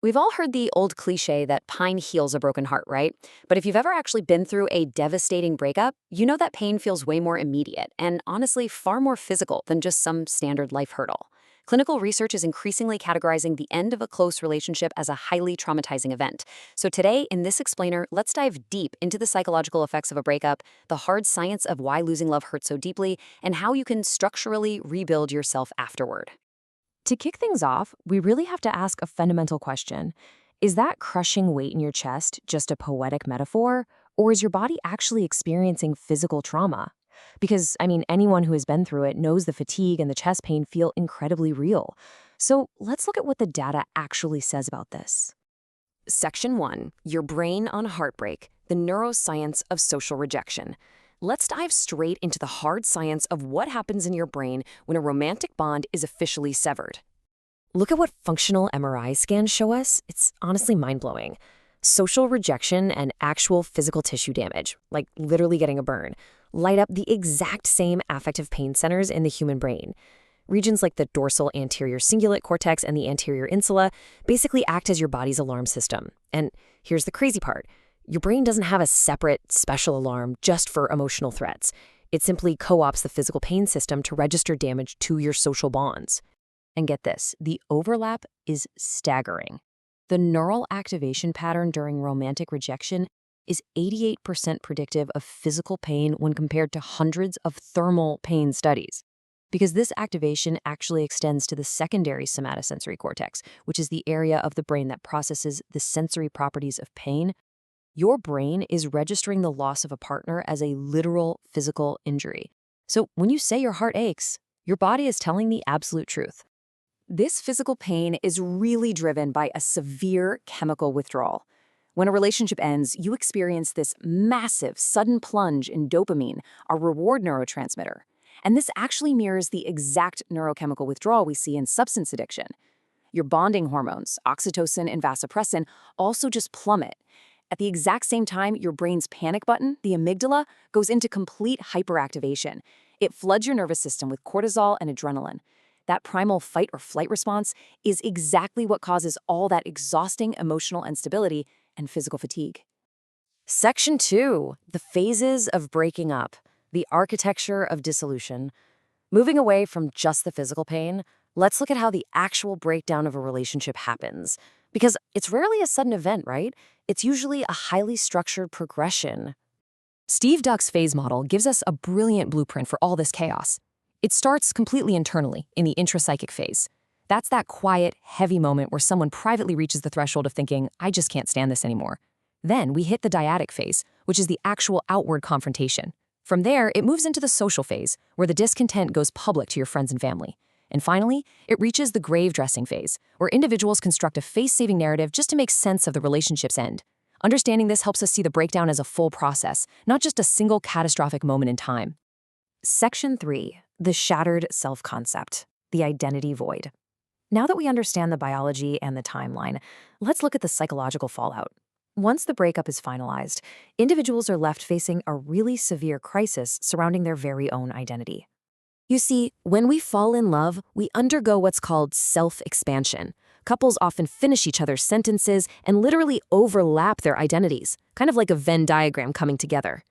We've all heard the old cliche that pine heals a broken heart, right? But if you've ever actually been through a devastating breakup, you know that pain feels way more immediate and honestly far more physical than just some standard life hurdle. Clinical research is increasingly categorizing the end of a close relationship as a highly traumatizing event. So today, in this explainer, let's dive deep into the psychological effects of a breakup, the hard science of why losing love hurts so deeply, and how you can structurally rebuild yourself afterward. To kick things off, we really have to ask a fundamental question. Is that crushing weight in your chest just a poetic metaphor, or is your body actually experiencing physical trauma? Because, anyone who has been through it knows the fatigue and the chest pain feel incredibly real. So let's look at what the data actually says about this. Section 1, Your Brain on Heartbreak, the Neuroscience of Social Rejection. Let's dive straight into the hard science of what happens in your brain when a romantic bond is officially severed. Look at what functional MRI scans show us. It's honestly mind-blowing. Social rejection and actual physical tissue damage, like literally getting a burn, light up the exact same affective pain centers in the human brain. Regions like the dorsal anterior cingulate cortex and the anterior insula basically act as your body's alarm system. And here's the crazy part. Your brain doesn't have a separate, special alarm just for emotional threats. It simply co-ops the physical pain system to register damage to your social bonds. And get this, the overlap is staggering. The neural activation pattern during romantic rejection is 88% predictive of physical pain when compared to hundreds of thermal pain studies. Because this activation actually extends to the secondary somatosensory cortex, which is the area of the brain that processes the sensory properties of pain. Your brain is registering the loss of a partner as a literal physical injury. So when you say your heart aches, your body is telling the absolute truth. This physical pain is really driven by a severe chemical withdrawal. When a relationship ends, you experience this massive, sudden plunge in dopamine, our reward neurotransmitter. And this actually mirrors the exact neurochemical withdrawal we see in substance addiction. Your bonding hormones, oxytocin and vasopressin, also just plummet. At the exact same time, your brain's panic button, the amygdala, goes into complete hyperactivation. It floods your nervous system with cortisol and adrenaline. That primal fight or flight response is exactly what causes all that exhausting emotional instability and physical fatigue. Section 2, the phases of breaking up, the architecture of dissolution. Moving away from just the physical pain, let's look at how the actual breakdown of a relationship happens. Because it's rarely a sudden event, right? It's usually a highly structured progression. Steve Duck's phase model gives us a brilliant blueprint for all this chaos. It starts completely internally, in the intrapsychic phase. That's that quiet, heavy moment where someone privately reaches the threshold of thinking, I just can't stand this anymore. Then we hit the dyadic phase, which is the actual outward confrontation. From there, it moves into the social phase, where the discontent goes public to your friends and family. And finally, it reaches the grave dressing phase, where individuals construct a face-saving narrative just to make sense of the relationship's end. Understanding this helps us see the breakdown as a full process, not just a single catastrophic moment in time. Section 3, the shattered self-concept, the identity void. Now that we understand the biology and the timeline, let's look at the psychological fallout. Once the breakup is finalized, individuals are left facing a really severe crisis surrounding their very own identity. You see, when we fall in love, we undergo what's called self-expansion. Couples often finish each other's sentences and literally overlap their identities, kind of like a Venn diagram coming together.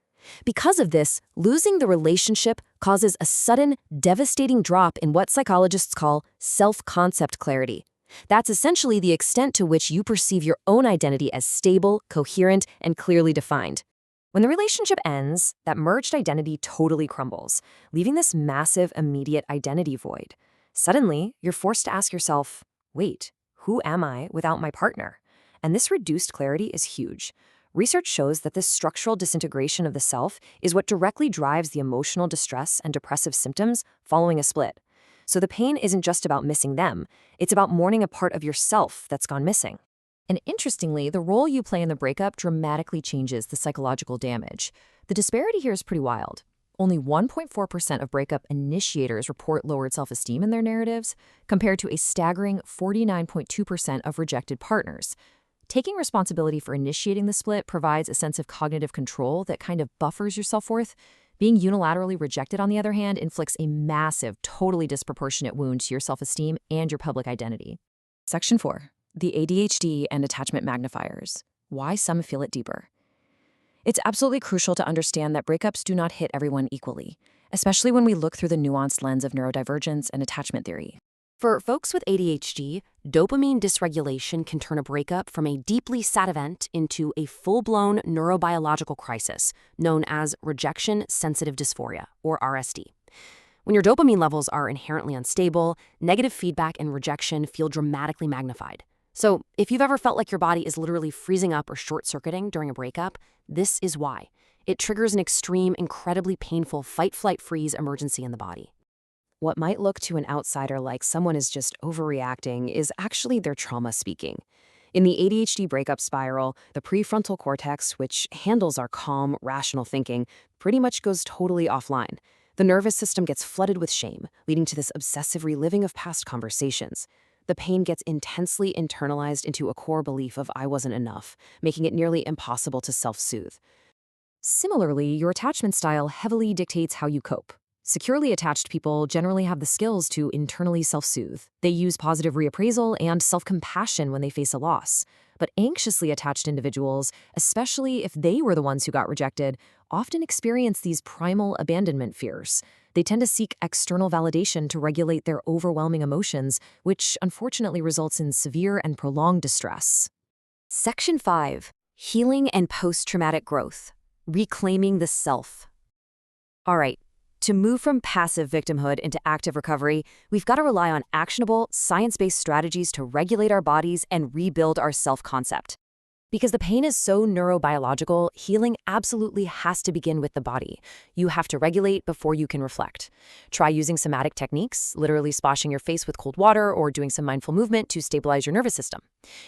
Because of this, losing the relationship causes a sudden, devastating drop in what psychologists call self-concept clarity. That's essentially the extent to which you perceive your own identity as stable, coherent, and clearly defined. When the relationship ends, that merged identity totally crumbles, leaving this massive, immediate identity void. Suddenly, you're forced to ask yourself, wait, who am I without my partner? And this reduced clarity is huge. Research shows that this structural disintegration of the self is what directly drives the emotional distress and depressive symptoms following a split. So the pain isn't just about missing them, it's about mourning a part of yourself that's gone missing. And interestingly, the role you play in the breakup dramatically changes the psychological damage. The disparity here is pretty wild. Only 1.4% of breakup initiators report lowered self-esteem in their narratives, compared to a staggering 49.2% of rejected partners. Taking responsibility for initiating the split provides a sense of cognitive control that kind of buffers your self-worth. Being unilaterally rejected, on the other hand, inflicts a massive, totally disproportionate wound to your self-esteem and your public identity. Section 4. The ADHD and attachment magnifiers. Why some feel it deeper. It's absolutely crucial to understand that breakups do not hit everyone equally, especially when we look through the nuanced lens of neurodivergence and attachment theory. For folks with ADHD, dopamine dysregulation can turn a breakup from a deeply sad event into a full-blown neurobiological crisis known as rejection-sensitive dysphoria, or RSD. When your dopamine levels are inherently unstable, negative feedback and rejection feel dramatically magnified. So, if you've ever felt like your body is literally freezing up or short-circuiting during a breakup, this is why. It triggers an extreme, incredibly painful fight-flight-freeze emergency in the body. What might look to an outsider like someone is just overreacting is actually their trauma speaking. In the ADHD breakup spiral, the prefrontal cortex, which handles our calm, rational thinking, pretty much goes totally offline. The nervous system gets flooded with shame, leading to this obsessive reliving of past conversations. The pain gets intensely internalized into a core belief of I wasn't enough, making it nearly impossible to self-soothe. Similarly, your attachment style heavily dictates how you cope. Securely attached people generally have the skills to internally self-soothe. They use positive reappraisal and self-compassion when they face a loss. But anxiously attached individuals, especially if they were the ones who got rejected, often experience these primal abandonment fears. They tend to seek external validation to regulate their overwhelming emotions, which unfortunately results in severe and prolonged distress. Section 5. Healing and Post-Traumatic Growth. Reclaiming the Self. All right. To move from passive victimhood into active recovery, we've got to rely on actionable, science-based strategies to regulate our bodies and rebuild our self-concept. Because the pain is so neurobiological, healing absolutely has to begin with the body. You have to regulate before you can reflect. Try using somatic techniques, literally splashing your face with cold water or doing some mindful movement to stabilize your nervous system.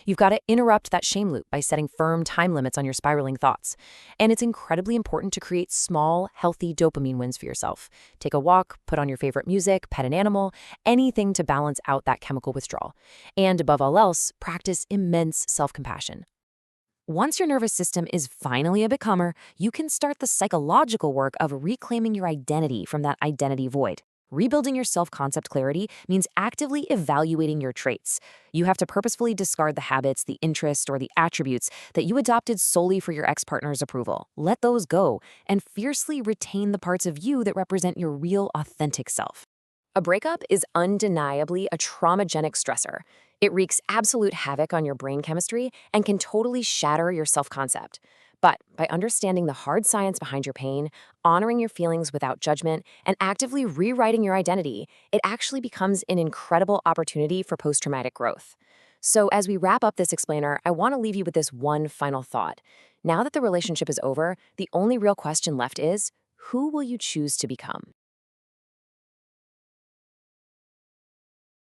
You've got to interrupt that shame loop by setting firm time limits on your spiraling thoughts. And it's incredibly important to create small, healthy dopamine wins for yourself. Take a walk, put on your favorite music, pet an animal, anything to balance out that chemical withdrawal. And above all else, practice immense self-compassion. Once your nervous system is finally a bit calmer, you can start the psychological work of reclaiming your identity from that identity void. Rebuilding your self-concept clarity means actively evaluating your traits. You have to purposefully discard the habits, the interests, or the attributes that you adopted solely for your ex-partner's approval. Let those go, and fiercely retain the parts of you that represent your real, authentic self. A breakup is undeniably a traumagenic stressor. It wreaks absolute havoc on your brain chemistry and can totally shatter your self-concept. But by understanding the hard science behind your pain, honoring your feelings without judgment, and actively rewriting your identity, it actually becomes an incredible opportunity for post-traumatic growth. So as we wrap up this explainer, I want to leave you with this one final thought. Now that the relationship is over, the only real question left is, who will you choose to become?